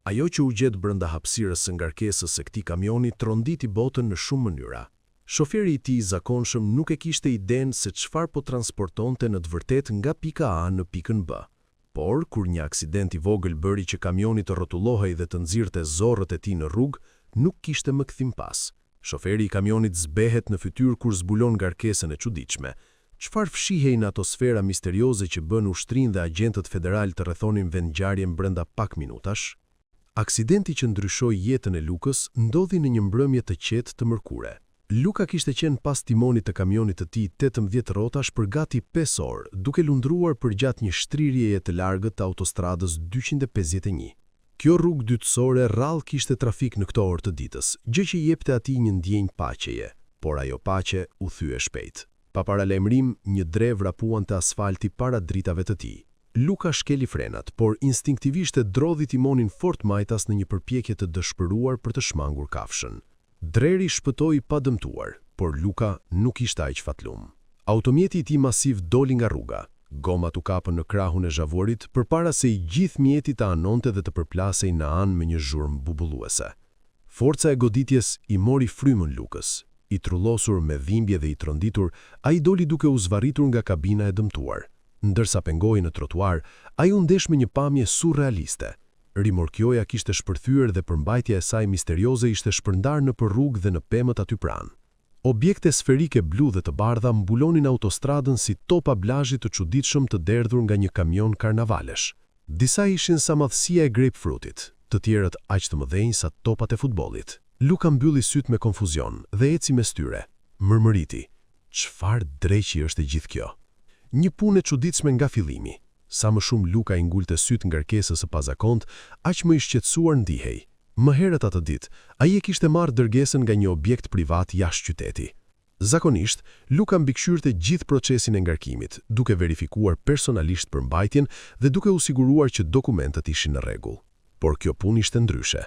Ajo që u gjet brenda hapësirës së ngarkesës së këtij kamioni tronditi botën në shumë mënyra. Shoferi i tij i zakonshëm nuk e kishte idenë se çfarë po transportonte në të vërtetë nga pika A në pikën B. Por, kur një aksident i vogël bëri që kamioni të rrotullohej dhe të nxirrte zorrët e tij në rrugë, nuk kishte më kthim pas. Shoferi i kamionit zbehet në fytyrë kur zbulon ngarkesën e çuditshme. Çfarë fshihej në atmosfera misterioze që bën ushtrinë dhe agjentët federal të rrethonin vendngjarjen brenda pak minutash? Aksidenti që ndryshoi jetën e Lukës ndodhi në një mbrëmje të qetë të mërkure. Luka kishte qenë pas timonit të kamionit të tij 18 rrotash për gati 5 orë, duke lundruar përgjatë një shtrirjeje të largët të autostradës 251. Kjo rrugë dytësore rrallë kishte trafik në këto orë të ditës, gjë që jepte atij një ndjenjë paqeje, por ajo paqe u thye shpejt. Pa paralajmërim, një drev rapuante asfalti para dritave të tij. Luka shkeli frenat, por instinktivisht e drodhi timonin fort majtas në një përpjekje të dëshpëruar për të shmangur kafshën. Dreri shpëtoi pa dëmtuar, por Luka nuk ishte aq fatlum. Automjeti i tij masiv doli nga rruga. Gomat u kapën në krahun e zhavorit përpara se i gjithë mjeti të anonte dhe të përplasej në anë me një zhurmë bubulluese. Forca e goditjes i mori frymën Lukës. I trullosur me dhimbje dhe i tronditur, ai doli duke u zvarritur nga kabina e dëmtuar. Ndërsa pengoi në trotuar, ai u ndesh me një pamje surrealiste. Rimorkjoja kishte shpërthyer dhe përmbajtja e saj misterioze ishte shpërndar në rrugë dhe në pemët aty pranë. Objekte sferike blu dhe të bardha mbulonin autostradën si topa blazhi të çuditshëm të derdhur nga një kamion karnavalesh. Disa ishin sa madhësia e grapefruitit, të tjerët aq të mëdhenj sa topat e futbollit. Luka mbylli syt me konfuzion dhe eci mes tyre. Mërmëriti: "Çfarë dreqi është e gjithë kjo?" Një punë e çuditshme nga fillimi. Sa më shumë Luka i ngulte syt ngarkesës së pazakont, aq më i shqetësuar ndihej. Më herët atë ditë, ai e kishte marrë dërgesën nga një objekt privat jashtë qyteti. Zakonisht, Luka mbikëqyrte gjithë procesin e ngarkimit, duke verifikuar personalisht përmbajtjen dhe duke u siguruar që dokumentet ishin në rregull. Por kjo punë ishte ndryshe.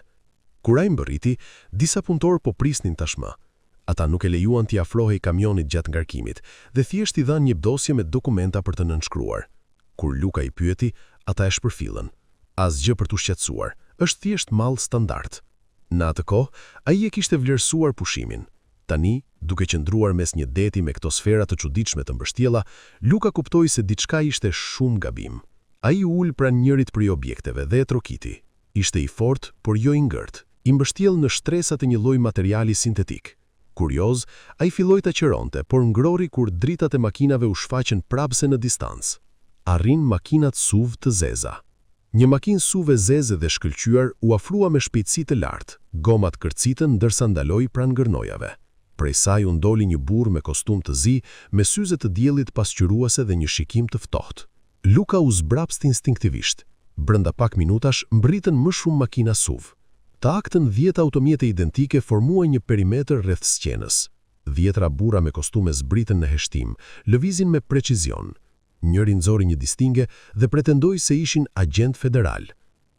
Kur ai mbërriti, disa punëtorë po prisnin tashmë. Ata nuk e lejuan t'i afrohej kamionit gjatë ngarkimit dhe thjesht i dhanë një dosje me dokumenta për të nënshkruar. Kur Luka i pyeti, ata e shpërfillën. Asgjë për t'u shqetësuar, është thjesht mall standard. Në atë kohë, ai e kishte vlerësuar pushimin. Tani, duke qëndruar mes një deti me këto sfera të çuditshme të mbështjella, Luka kuptoi se diçka ishte shumë gabim. Ai u ul pranë njërit prej objekteve dhe e trokiti. Ishte i fortë, por jo i ngërt, i mbështjell në shtresat e një lloji materiali sintetik. Kurioz, ai filloi ta qironte, por ngrori kur dritat e makinave u shfaqën prapse në distancë. Arrin makinat SUV të zeza. Një makinë SUV e zezë dhe shkëlqyer u afrua me shpejtësi të lartë. Gomat kërcitën ndërsa ndaloi pranë ngërnojave. Prej saj u ndoli një burr me kostum të zi, me syze të diellit pasqyruese dhe një shikim të ftohtë. Luka u zbrapst instinktivisht. Brenda pak minutash mbritën më shumë makina SUV. Të aktën 10 automjete identike formuan një perimetër rreth sqenës. 10 burra me kostume zbritën në heshtim, lëvizin me precizion. Njëri nxori një distinge dhe pretendoi se ishin agent federal.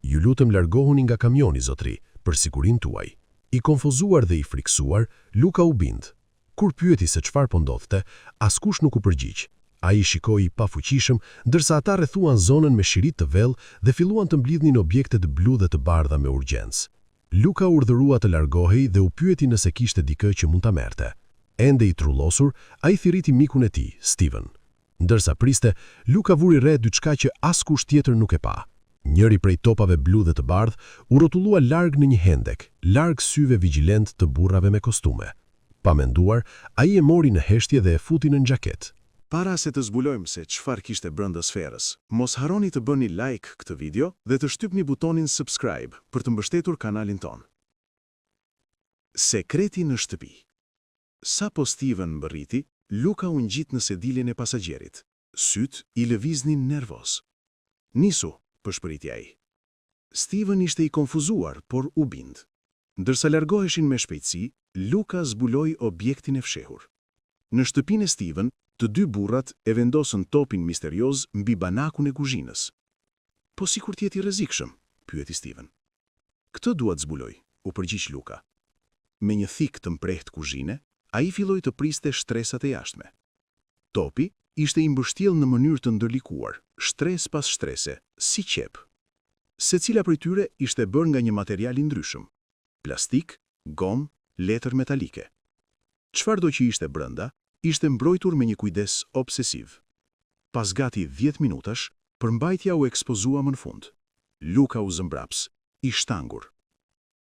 "Ju lutem largohuni nga kamioni, zotri, për sigurinë tuaj." I konfuzuar dhe i friksuar, Luka u bind. Kur pyeti se çfarë po ndodhte, askush nuk u përgjigj. Ai shikoi i pafuqishëm, ndërsa ata rrethuan zonën me shirit të vellë dhe filluan të mblidhnin objektet blu dhe të bardha me urgjencë. Luka urdhërua të largohej dhe u pyeti nëse kishte dikë që mund ta merrte. Ende i trullosur, ai thirriti mikun e tij, Steven. Ndërsa priste, Luka vuri re diçka që askush tjetër nuk e pa. Njëri prej topave blu dhe të bardh u rrotullua larg në një hendek, larg syve vigjilent të burrave me kostume. Pa menduar, ai e mori në heshtje dhe e futi në xhaket. Para se të zbulojmë se çfarë kishte brenda sferës, mos harroni të bëni like këtë video dhe të shtypni butonin subscribe për të mbështetur kanalin ton. Sekreti në shtëpi. Sapo Steven mbërriti, Luka u ngjit në sediljen e pasagjerit. Syt i lëviznin nervoz. "Nisu", përshpëriti ai. Steven ishte i konfuzuar, por u bind. Ndërsa largoheshin me shpejtësi, Luka zbuloi objektin e fshehur. Në shtëpinë e Steven, të dy burrat e vendosën topin misterioz mbi banakun e kuzhinës. "Po sikur të jetë i rrezikshëm?" pyeti Steven. "Këtë dua të zbuloj", u përgjigj Luka. Me një thik të mprehtë kuzhine, ai filloi të priste shtresat e jashtme. Topi ishte i mbështjell në mënyrë të ndërlikuar, shtresë pas shtrese, si qep. Secila prej tyre ishte bërë nga një material i ndryshëm: plastik, gomë, letër metalike. Çfarëdo që ishte brenda, ishte mbrojtur me një kujdes obsesiv. Pas gati 10 minutash, përmbajtja u ekspozua më në fund. Luka u zëmbraps, i shtangur.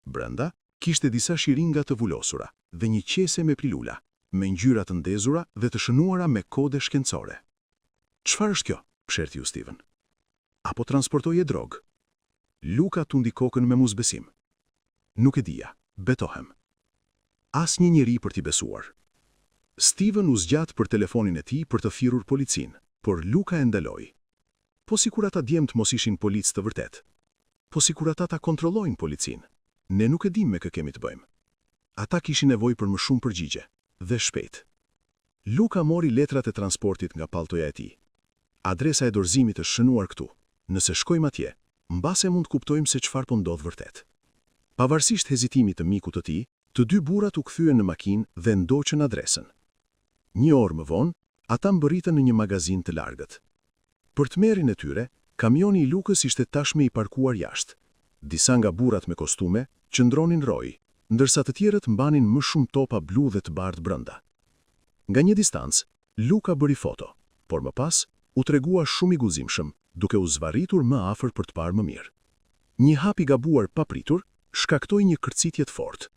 Brenda kishte disa shiringa të vulosura dhe një qese me pilula, me ngjyra të ndezura dhe të shënuara me kode shkencore. "Çfarë është kjo?" psherti u Steven. "Apo transportoje drogë?" Luka tundi kokën me muzbesim. "Nuk e dija, betohem." Asnjë njeri për t'i besuar. Steven u zgjat për telefonin e tij për të thirrur policin, por Luka e ndaloi. Po sikur ata djemt mos ishin policë të vërtet. Po sikur ata ta kontrollojnë policin. Ne nuk e dim me kë kemi të bëjmë. Ata kishin nevojë për më shumë përgjigje, dhe shpejt. Luka mori letrat e transportit nga palltoja e tij. Adresa e dorëzimit është shënuar këtu. Nëse shkojmë atje, mbase mund të kuptojmë se çfarë po ndodh vërtet. Pavarësisht hezitimit të mikut të tij, të dy burrat u kthyen në makinë dhe ndoqën adresën. Një orë më vonë, ata mbërritën në një magazin të largët. Për të merrin e tyre, kamioni i Lukës ishte tashmë i parkuar jashtë. Disa nga burrat me kostume qëndronin roj, ndërsa të tjerët mbanin më shumë topa blu dhe të bardhë brenda. Nga një distancë, Luka bëri foto, por më pas u tregua shumë i guzimshëm, duke u zvarritur më afër për të parë më mirë. Një hap i gabuar papritur shkaktoi një kërcitje të fortë.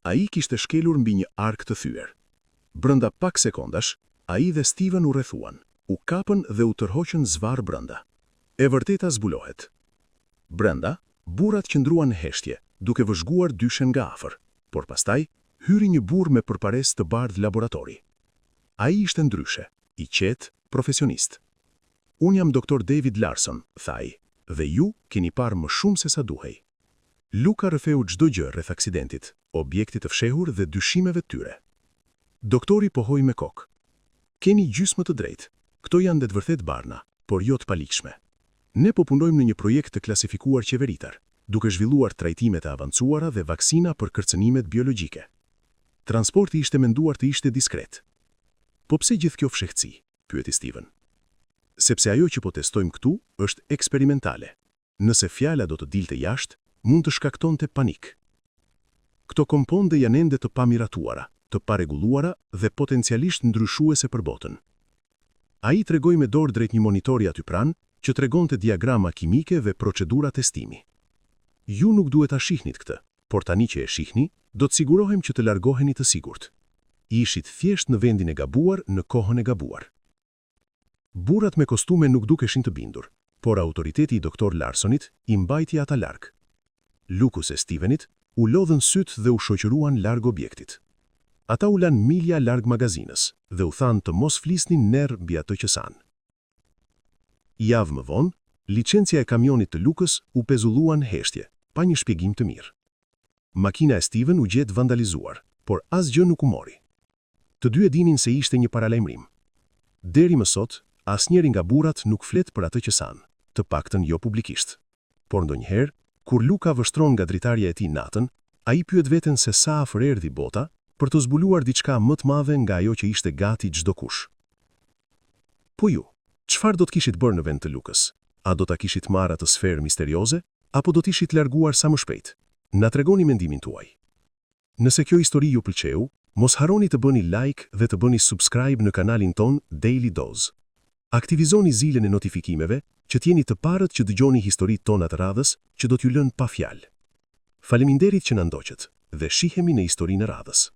Ai kishte shkelur mbi një ark të thyer. Brenda pak sekondash, ai dhe Steven u rrethuan, u kapën dhe u tërhoqën zvarr brenda. E vërteta zbulohet. Brenda, burrat qëndruan në heshtje, duke vëzhguar dyshen nga afër, por pastaj hyri një burr me përparesë të bardhë laboratori. Ai ishte ndryshe, i qetë, profesionist. "Unë jam doktor David Larson," thaj, "dhe ju keni parë më shumë se sa duhej." Luka rrëfeu çdo gjë rreth aksidentit, objektit të fshehur dhe dyshimeve të tyre. Doktori pohoi me kokë. "Keni gjysmë të drejtë. Këto janë dhe të vërtet barna, por jo të palikshme. Ne po punojmë në një projekt të klasifikuar qeveritar, duke zhvilluar trajtime të avancuara dhe vaksina për kërcënimet biologjike. Transporti ishte menduar të ishte diskret." "Po pse gjithë kjo fshehtësi?" pyeti Steven. "Sepse ajo që po testojmë këtu është eksperimentale. Nëse fjala do të dilte jashtë, mund të shkaktonte panik. Këto komponde janë ende të pamiratuara, të paregulluara dhe potencialisht ndryshuese për botën." Ai tregoi me dorë drejt një monitori aty pranë, që tregonte diagrama kimike dhe procedura testimi. "Ju nuk duhet ta shihnit këtë, por tani që e shihni, do të sigurohem që të largoheni të sigurt. Ishit thjesht në vendin e gabuar në kohën e gabuar." Burrat me kostume nuk dukeshin të bindur, por autoriteti i doktor Larsonit i mbajti ata larg. Lukus e Stevenit u lodhën syt dhe u shoqëruan larg objektit. Ata u lanë milja larg magazinës dhe u thanë të mos flisnin nerë mbi atë që sanë. Javë më vonë, licencia e kamionit të Lukës u pezulluan heshtje, pa një shpjegim të mirë. Makina e Steven u gjet vandalizuar, por asgjë nuk u mori. Të dy e dinin se ishte një paralajmërim. Deri më sot, asnjëri nga burrat nuk flet për atë që sanë, të paktën jo publikisht. Por ndonjëherë, kur Luka vështron nga dritarja e tij natën, ai pyet veten se sa afër erdhi bota për të zbuluar diçka më të madhe nga ajo që ishte gati çdo kush. Po ju, çfarë do të kishit bërë në vend të Lukës? A do ta kishit marrë atë sferë misterioze, apo do të ishit larguar sa më shpejt? Na tregoni mendimin tuaj. Nëse kjo histori ju pëlqeu, mos harroni të bëni like dhe të bëni subscribe në kanalin ton Daily Dose. Aktivizoni zilën e notifikimeve që t'jeni të parët që dëgjoni historitë tona të radhës që do t'ju lënë pa fjalë. Faleminderit që na ndoqët dhe shihemi në historinë e radhës.